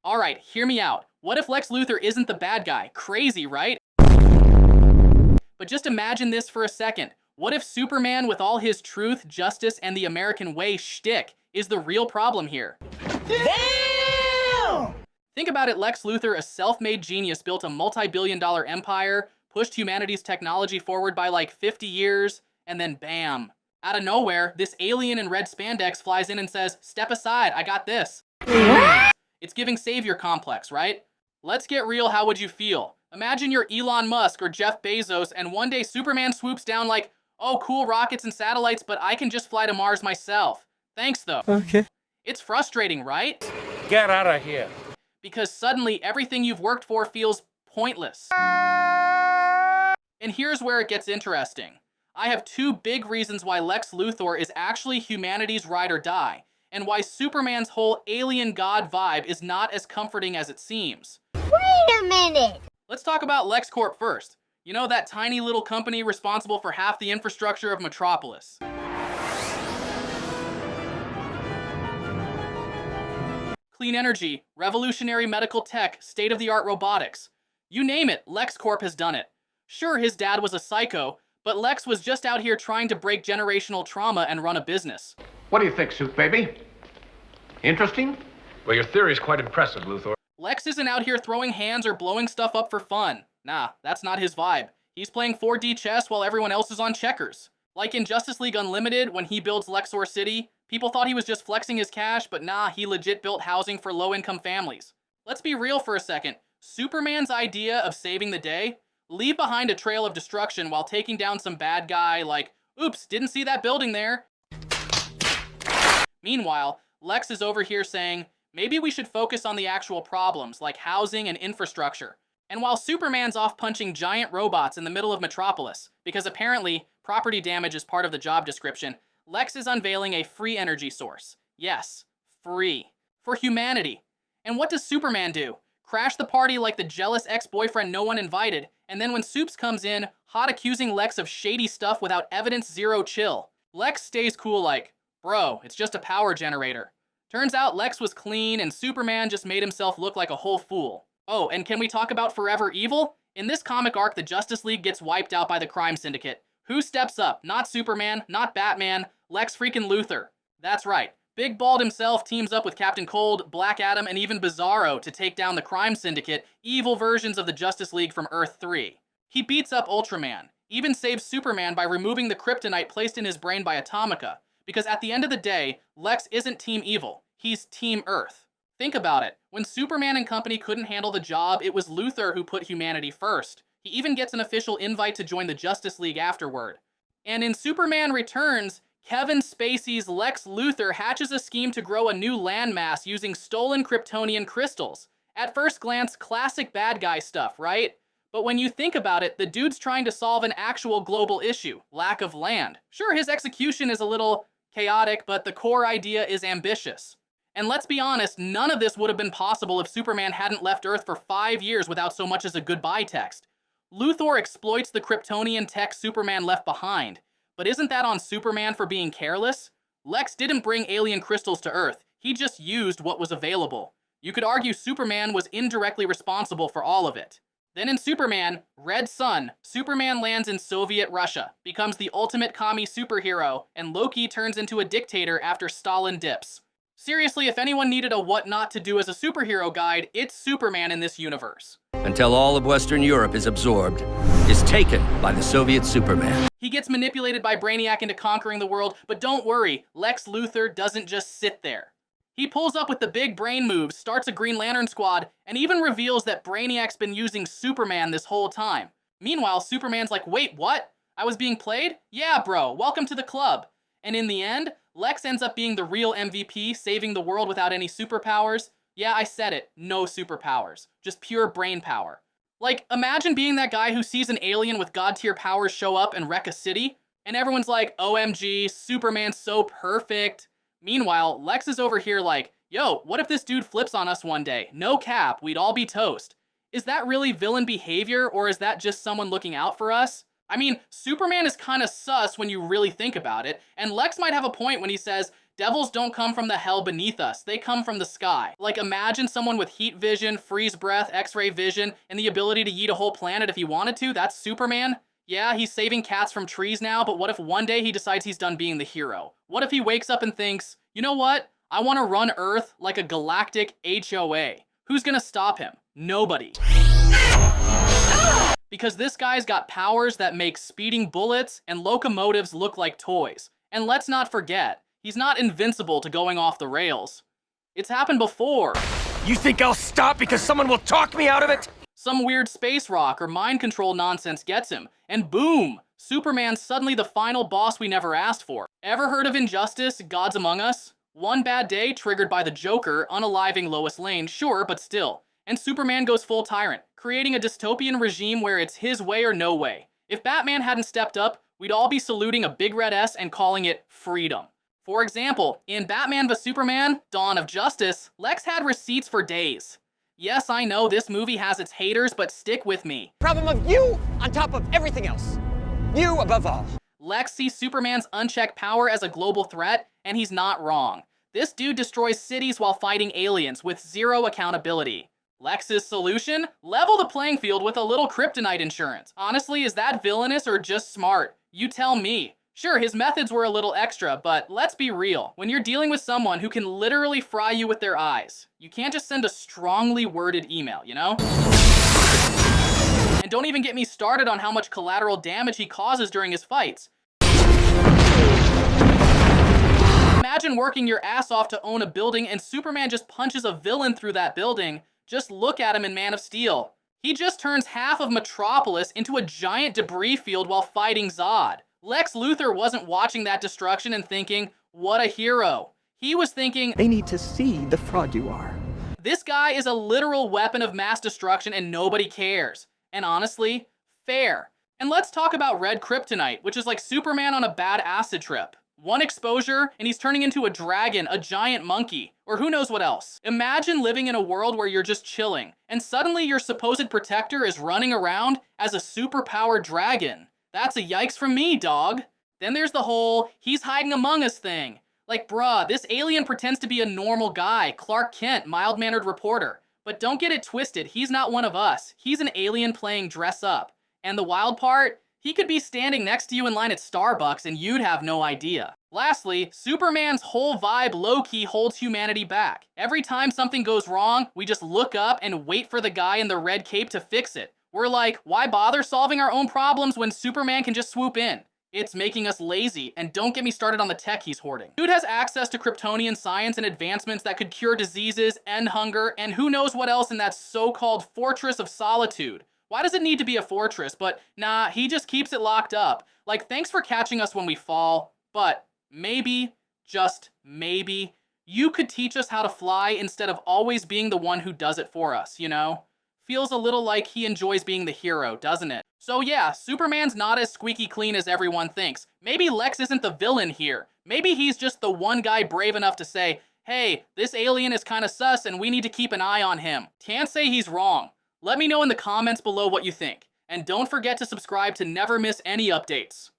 Alright, hear me out. What if Lex Luthor isn't the bad guy? Crazy, right? But just imagine this for a second. What if Superman, with all his truth, justice, and the American way shtick, is the real problem here? Damn! Think about it, Lex Luthor, a self-made genius, built a multi-billion-dollar empire, pushed humanity's technology forward by like 50 years, and then bam. Out of nowhere, this alien in red spandex flies in and says, "Step aside, I got this." What? It's giving savior complex, right? Let's get real, how would you feel? Imagine you're Elon Musk or Jeff Bezos, and one day Superman swoops down like, "Oh, cool rockets and satellites, but I can just fly to Mars myself. Thanks, though." Okay. It's frustrating, right? Get out of here. Because suddenly everything you've worked for feels pointless. And here's where it gets interesting. I have two big reasons why Lex Luthor is actually humanity's ride or die, and why Superman's whole alien god vibe is not as comforting as it seems. Wait a minute! Let's talk about LexCorp first. You know, that tiny little company responsible for half the infrastructure of Metropolis. Clean energy, revolutionary medical tech, state-of-the-art robotics. You name it, LexCorp has done it. Sure, his dad was a psycho, but Lex was just out here trying to break generational trauma and run a business. What do you think, Suit Baby? Interesting? Well, your theory is quite impressive, Luthor. Lex isn't out here throwing hands or blowing stuff up for fun. Nah, that's not his vibe. He's playing 4D chess while everyone else is on checkers. Like in Justice League Unlimited, when he builds Lexor City, people thought he was just flexing his cash, but nah, he legit built housing for low-income families. Let's be real for a second. Superman's idea of saving the day? Leave behind a trail of destruction while taking down some bad guy like, "Oops, didn't see that building there." Meanwhile, Lex is over here saying, maybe we should focus on the actual problems, like housing and infrastructure. And while Superman's off punching giant robots in the middle of Metropolis, because apparently property damage is part of the job description, Lex is unveiling a free energy source. Yes, free. For humanity. And what does Superman do? Crash the party like the jealous ex-boyfriend no one invited, and then when Supes comes in, hot accusing Lex of shady stuff without evidence, zero chill. Lex stays cool like, "Bro, it's just a power generator." Turns out Lex was clean and Superman just made himself look like a whole fool. Oh, and can we talk about Forever Evil? In this comic arc, the Justice League gets wiped out by the crime syndicate. Who steps up? Not Superman, not Batman, Lex freaking Luthor. That's right. Big Bald himself teams up with Captain Cold, Black Adam, and even Bizarro to take down the crime syndicate, evil versions of the Justice League from Earth 3. He beats up Ultraman, even saves Superman by removing the kryptonite placed in his brain by Atomica, because at the end of the day, Lex isn't Team Evil, he's Team Earth. Think about it. When Superman and company couldn't handle the job, it was Luthor who put humanity first. He even gets an official invite to join the Justice League afterward. And in Superman Returns, Kevin Spacey's Lex Luthor hatches a scheme to grow a new landmass using stolen Kryptonian crystals. At first glance, classic bad guy stuff, right? But when you think about it, the dude's trying to solve an actual global issue, lack of land. Sure, his execution is a little chaotic, but the core idea is ambitious. And let's be honest, none of this would have been possible if Superman hadn't left Earth for 5 years without so much as a goodbye text. Luthor exploits the Kryptonian tech Superman left behind. But isn't that on Superman for being careless? Lex didn't bring alien crystals to Earth. He just used what was available. You could argue Superman was indirectly responsible for all of it. Then in Superman, Red Sun, Superman lands in Soviet Russia, becomes the ultimate commie superhero, and Loki turns into a dictator after Stalin dips. Seriously, if anyone needed a what not to do as a superhero guide, it's Superman in this universe. Until all of Western Europe is absorbed, is taken by the Soviet Superman. He gets manipulated by Brainiac into conquering the world, but don't worry, Lex Luthor doesn't just sit there. He pulls up with the big brain moves, starts a Green Lantern squad, and even reveals that Brainiac's been using Superman this whole time. Meanwhile, Superman's like, "Wait, what? I was being played? Yeah, bro, welcome to the club." And in the end, Lex ends up being the real MVP, saving the world without any superpowers. Yeah, I said it, no superpowers, just pure brain power. Like, imagine being that guy who sees an alien with god-tier powers show up and wreck a city, and everyone's like, "OMG, Superman's so perfect." Meanwhile, Lex is over here like, "Yo, what if this dude flips on us one day? No cap, we'd all be toast." Is that really villain behavior, or is that just someone looking out for us? I mean, Superman is kind of sus when you really think about it, and Lex might have a point when he says, Devils don't come from the hell beneath us, they come from the sky. Like, imagine someone with heat vision, freeze breath, x-ray vision, and the ability to yeet a whole planet if he wanted to. That's Superman. Yeah, he's saving cats from trees now, but what if one day he decides he's done being the hero? What if he wakes up and thinks, you know what? I want to run Earth like a galactic HOA. Who's gonna stop him? Nobody. Because this guy's got powers that make speeding bullets and locomotives look like toys. And let's not forget, he's not invincible to going off the rails. It's happened before. You think I'll stop because someone will talk me out of it? Some weird space rock or mind control nonsense gets him, and boom! Superman's suddenly the final boss we never asked for. Ever heard of Injustice, Gods Among Us? One bad day triggered by the Joker, unaliving Lois Lane, sure, but still. And Superman goes full tyrant, creating a dystopian regime where it's his way or no way. If Batman hadn't stepped up, we'd all be saluting a big red S and calling it freedom. For example, in Batman v Superman, Dawn of Justice, Lex had receipts for days. Yes, I know this movie has its haters, but stick with me. Problem of you on top of everything else. You above all. Lex sees Superman's unchecked power as a global threat, and he's not wrong. This dude destroys cities while fighting aliens with zero accountability. Lex's solution? Level the playing field with a little kryptonite insurance. Honestly, is that villainous or just smart? You tell me. Sure, his methods were a little extra, but let's be real. When you're dealing with someone who can literally fry you with their eyes, you can't just send a strongly worded email, you know? And don't even get me started on how much collateral damage he causes during his fights. Imagine working your ass off to own a building and Superman just punches a villain through that building. Just look at him in Man of Steel. He just turns half of Metropolis into a giant debris field while fighting Zod. Lex Luthor wasn't watching that destruction and thinking, what a hero. He was thinking, they need to see the fraud you are. This guy is a literal weapon of mass destruction and nobody cares. And honestly, fair. And let's talk about red kryptonite, which is like Superman on a bad acid trip. One exposure, and he's turning into a dragon, a giant monkey, or who knows what else. Imagine living in a world where you're just chilling, and suddenly your supposed protector is running around as a superpowered dragon. That's a yikes from me, dog. Then there's the whole, he's hiding among us thing. Like, bruh, this alien pretends to be a normal guy, Clark Kent, mild-mannered reporter. But don't get it twisted, he's not one of us. He's an alien playing dress up. And the wild part? He could be standing next to you in line at Starbucks and you'd have no idea. Lastly, Superman's whole vibe low-key holds humanity back. Every time something goes wrong, we just look up and wait for the guy in the red cape to fix it. We're like, why bother solving our own problems when Superman can just swoop in? It's making us lazy, and don't get me started on the tech he's hoarding. Dude has access to Kryptonian science and advancements that could cure diseases, end hunger, and who knows what else in that so-called Fortress of Solitude. Why does it need to be a fortress? But nah, he just keeps it locked up. Like, thanks for catching us when we fall, but maybe, just maybe, you could teach us how to fly instead of always being the one who does it for us, you know? Feels a little like he enjoys being the hero, doesn't it? So yeah, Superman's not as squeaky clean as everyone thinks. Maybe Lex isn't the villain here. Maybe he's just the one guy brave enough to say, hey, this alien is kinda sus and we need to keep an eye on him. Can't say he's wrong. Let me know in the comments below what you think. And don't forget to subscribe to never miss any updates.